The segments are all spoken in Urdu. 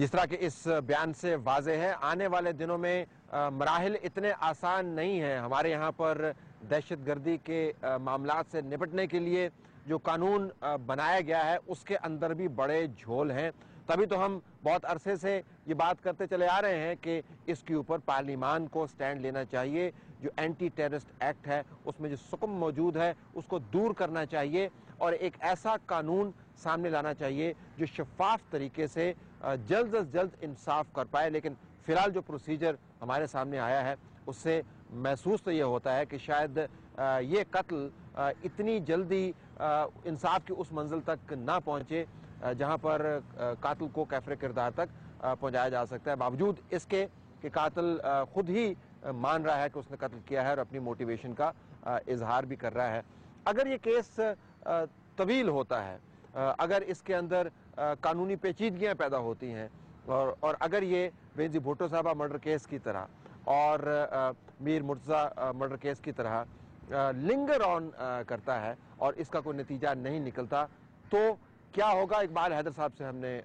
جس طرح کہ اس بیان سے واضح ہے آنے والے دنوں میں مراحل اتنے آسان نہیں ہیں. ہمارے یہاں پر دہشت گردی کے معاملات سے نپٹنے کے لیے جو قانون بنایا گیا ہے اس کے اندر بھی بڑے جھول ہیں. تبھی تو ہم بہت عرصے سے یہ بات کرتے چلے آ رہے ہیں کہ اس کے اوپر پارلیمان کو سٹینڈ لینا چاہیے. جو اینٹی ٹیررسٹ ایکٹ ہے اس میں جو سکم موجود ہے اس کو دور کرنا چاہیے اور ایک ایسا قانون سامنے لانا چاہیے جو شفاف طریقے سے جلد از جلد انصاف کر پائے. لیکن فی الحال جو پروسیجر ہمارے سامنے آیا ہے اس سے محسوس تو یہ ہوتا ہے کہ شاید یہ قتل اتنی جلدی انصاف کی اس منزل تک نہ پہنچے جہاں پر قاتل کو کیفر کردار تک پہنچایا جا سکتا ہے، باوجود اس کے کہ قاتل خود ہی مان رہا ہے کہ اس نے قتل کیا ہے اور اپنی موٹیویشن کا اظہار بھی کر رہا ہے. اگر یہ کیس طویل ہوتا ہے، اگر اس کے اندر قانونی پیچیدگیاں پیدا ہوتی ہیں اور اگر یہ بینظیر بھٹو صاحبہ مرڈر کیس کی طرح اور میر مرتضیٰ مرڈر کیس کی طرح لنگر آن کرتا ہے اور اس کا کوئی نتیجہ نہیں نکلتا تو کیا ہوگا؟ اقبال حیدر صاحب سے ہم نے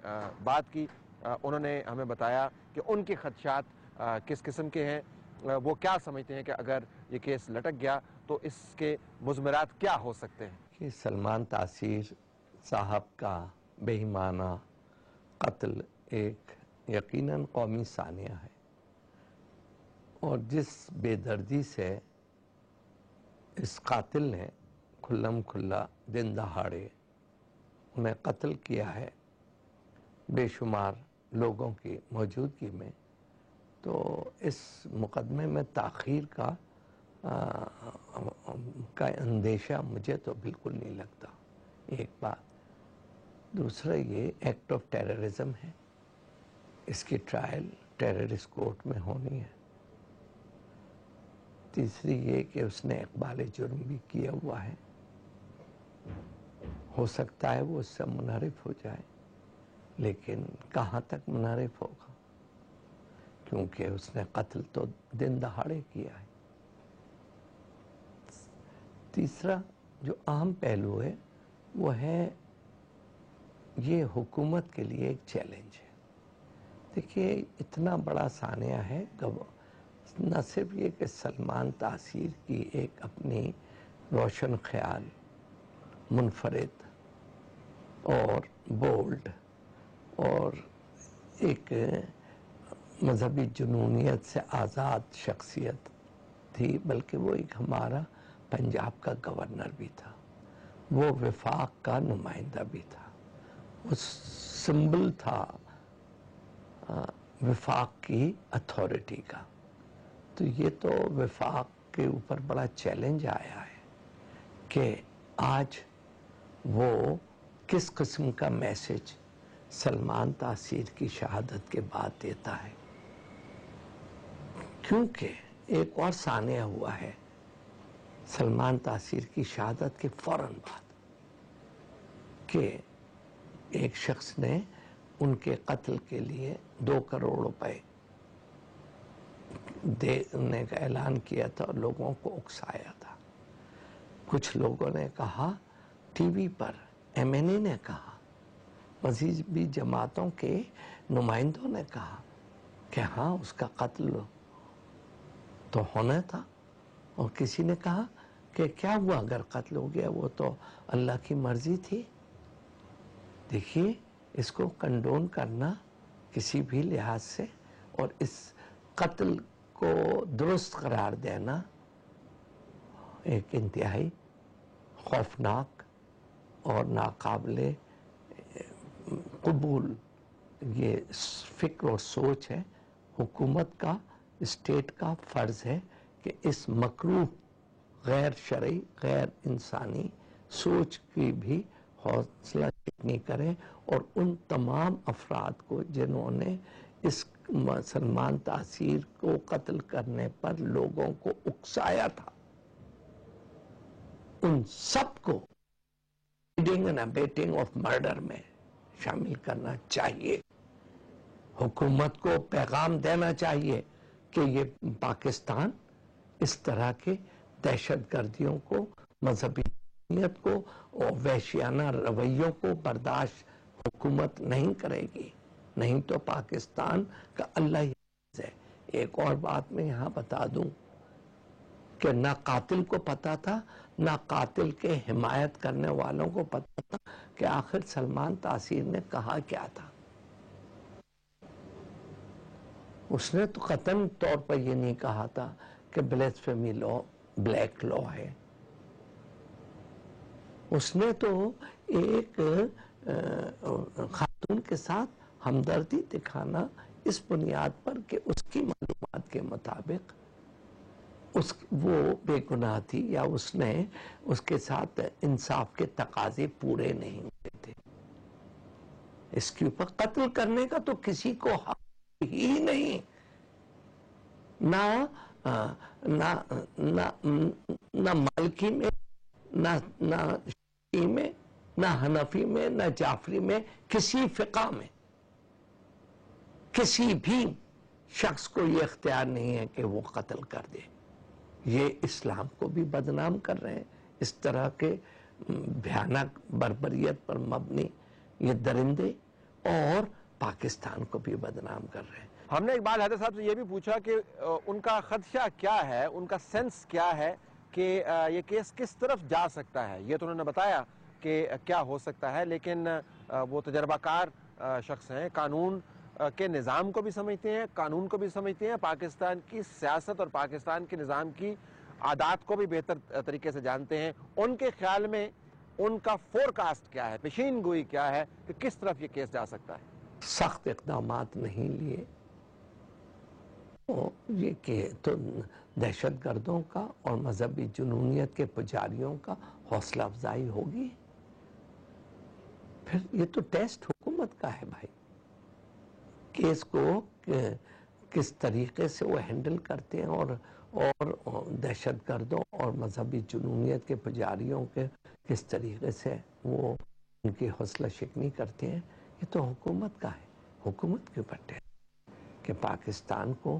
بات کی، انہوں نے ہمیں بتایا کہ ان کے خدشات کس قسم کے ہیں. وہ کیا سمجھتے ہیں کہ اگر یہ کیس لٹک گیا تو اس کے مضمرات کیا ہو سکتے ہیں؟ کہ سلمان تاثیر صاحب کا بے ایمانہ قتل ایک یقیناً قومی سانیہ ہے، اور جس بے دردی سے اس قاتل نے کھلم کھلا دن دہاڑے انہیں قتل کیا ہے بے شمار لوگوں کی موجودگی میں، تو اس مقدمے میں تاخیر کا اندیشہ مجھے تو بالکل نہیں لگتا. ایک بات. دوسرا یہ ایکٹ آف ٹیررزم ہے، اس کی ٹرائل ٹیررسٹ کورٹ میں ہونی ہے. تیسری یہ کہ اس نے اقبال جرم بھی کیا ہوا ہے، ہو سکتا ہے وہ اس سے منحرف ہو جائے، لیکن کہاں تک منحرف ہوگا، کیونکہ اس نے قتل تو دن دہاڑے کیا ہے. تیسرا جو اہم پہلو ہے وہ ہے یہ حکومت کے لیے ایک چیلنج ہے. دیکھیے اتنا بڑا سانحہ ہے، نہ صرف یہ کہ سلمان تاثیر کی ایک اپنی روشن خیال، منفرد اور بولڈ اور ایک مذہبی جنونیت سے آزاد شخصیت تھی، بلکہ وہ ایک ہمارا پنجاب کا گورنر بھی تھا، وہ وفاق کا نمائندہ بھی تھا، وہ سمبل تھا وفاق کی اتھارٹی کا. تو یہ تو وفاق کے اوپر بڑا چیلنج آیا ہے کہ آج وہ کس قسم کا میسج سلمان تاثیر کی شہادت کے بعد دیتا ہے. کیونکہ ایک اور سانحہ ہوا ہے سلمان تاثیر کی شہادت کے فوراً بعد کہ ایک شخص نے ان کے قتل کے لیے 2 کروڑ روپے دینے کا اعلان کیا تھا اور لوگوں کو اکسایا تھا. کچھ لوگوں نے کہا ٹی وی پر، ایم این اے نے کہا، مزید بھی جماعتوں کے نمائندوں نے کہا کہ ہاں اس کا قتل تو ہونا تھا، اور کسی نے کہا کہ کیا ہوا اگر قتل ہو گیا، وہ تو اللہ کی مرضی تھی. دیکھیے اس کو کنڈون کرنا کسی بھی لحاظ سے اور اس قتل کو درست قرار دینا ایک انتہائی خوفناک اور ناقابل قبول یہ فکر اور سوچ ہے. حکومت کا، اسٹیٹ کا فرض ہے کہ اس مکروہ، غیر شرعی، غیر انسانی سوچ کی بھی حوصلہ چکنی کریں اور ان تمام افراد کو جنہوں نے اس سلمان تاثیر کو قتل کرنے پر لوگوں کو اکسایا تھا، ان سب کو ایڈنگ اینڈ ابیٹنگ آف مرڈر میں شامل کرنا چاہیے. حکومت کو پیغام دینا چاہیے کہ یہ پاکستان اس طرح کے دہشت گردیوں کو، مذہبی جنونیت کو اور وحشیانہ رویوں کو برداشت حکومت نہیں کرے گی. نہیں تو پاکستان کا اللہ ہی ہے۔ ایک اور بات میں یہاں بتا دوں کہ نہ قاتل کو پتا تھا نہ قاتل کے حمایت کرنے والوں کو پتا تھا کہ آخر سلمان تاثیر نے کہا کیا تھا۔ اس نے تو قطعاً طور پر یہ نہیں کہا تھا کہ بلیسفیمی لا بلیک لا ہے۔ اس نے تو ایک خاتون کے ساتھ ہمدردی دکھانا اس بنیاد پر کہ اس کی معلومات کے مطابق وہ بے گناہ تھی یا اس نے اس کے ساتھ انصاف کے تقاضے پورے نہیں ہوئے تھے۔ اس کے اوپر قتل کرنے کا تو کسی کو حق ہی نہیں، نہ مالکی میں، نہ شیعی میں، نہ حنفی میں، نہ جعفری میں، کسی فقہ میں کسی بھی شخص کو یہ اختیار نہیں ہے کہ وہ قتل کر دے۔ یہ اسلام کو بھی بدنام کر رہے ہیں، اس طرح کے بھیانک بربریت پر مبنی یہ درندے، اور پاکستان کو بھی بدنام کر رہے ہیں۔ ہم نے اقبال حیدر صاحب سے یہ بھی پوچھا کہ ان کا خدشہ کیا ہے، ان کا سینس کیا ہے کہ یہ کیس کس طرف جا سکتا ہے۔ یہ تو انہوں نے بتایا کہ کیا ہو سکتا ہے، لیکن وہ تجربہ کار شخص ہیں، قانون کے نظام کو بھی سمجھتے ہیں، قانون کو بھی سمجھتے ہیں، پاکستان کی سیاست اور پاکستان کے نظام کی عادات کو بھی بہتر طریقے سے جانتے ہیں۔ ان کے خیال میں ان کا فور کاسٹ کیا ہے، پیشین گوئی کیا ہے کہ کس طرف یہ کیس جا سکتا ہے؟ سخت اقدامات نہیں لیے یہ کہ تو دہشت گردوں کا اور مذہبی جنونیت کے پجاریوں کا حوصلہ افزائی ہوگی۔ پھر یہ تو ٹیسٹ حکومت کا ہے بھائی، کیس کو کس طریقے سے وہ ہینڈل کرتے ہیں اور دہشت گردوں اور مذہبی جنونیت کے پجاریوں کے کس طریقے سے وہ ان کی حوصلہ شکنی کرتے ہیں، یہ تو حکومت کا ہے۔ حکومت کے اوپر کہ پاکستان کو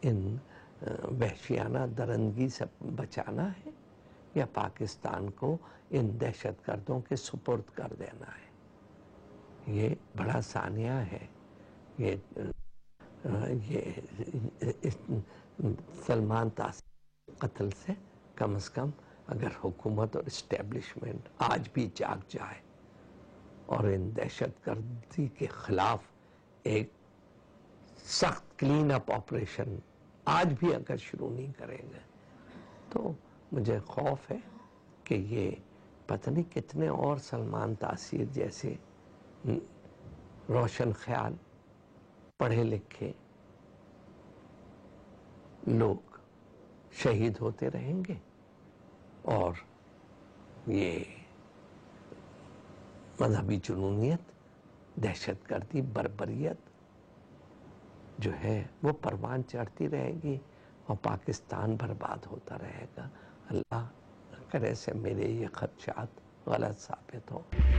ان وحشیانہ درندگی سے بچانا ہے یا پاکستان کو ان دہشت گردوں کے سپرد کر دینا ہے۔ یہ بڑا سانحہ ہے۔ یہ سلمان تاثیر قتل سے کم از کم اگر حکومت اور اسٹیبلشمنٹ آج بھی جاگ جائے اور ان دہشت گردی کے خلاف ایک سخت کلین اپ آپریشن آج بھی اگر شروع نہیں کریں گے تو مجھے خوف ہے کہ یہ پتہ نہیں کتنے اور سلمان تاثیر جیسے روشن خیال پڑھے لکھے لوگ شہید ہوتے رہیں گے، اور یہ مذہبی جنونیت، دہشت گردی، بربریت جو ہے وہ پروان چڑھتی رہے گی اور پاکستان برباد ہوتا رہے گا۔ اللہ کرے سے میرے یہ خدشات غلط ثابت ہوں۔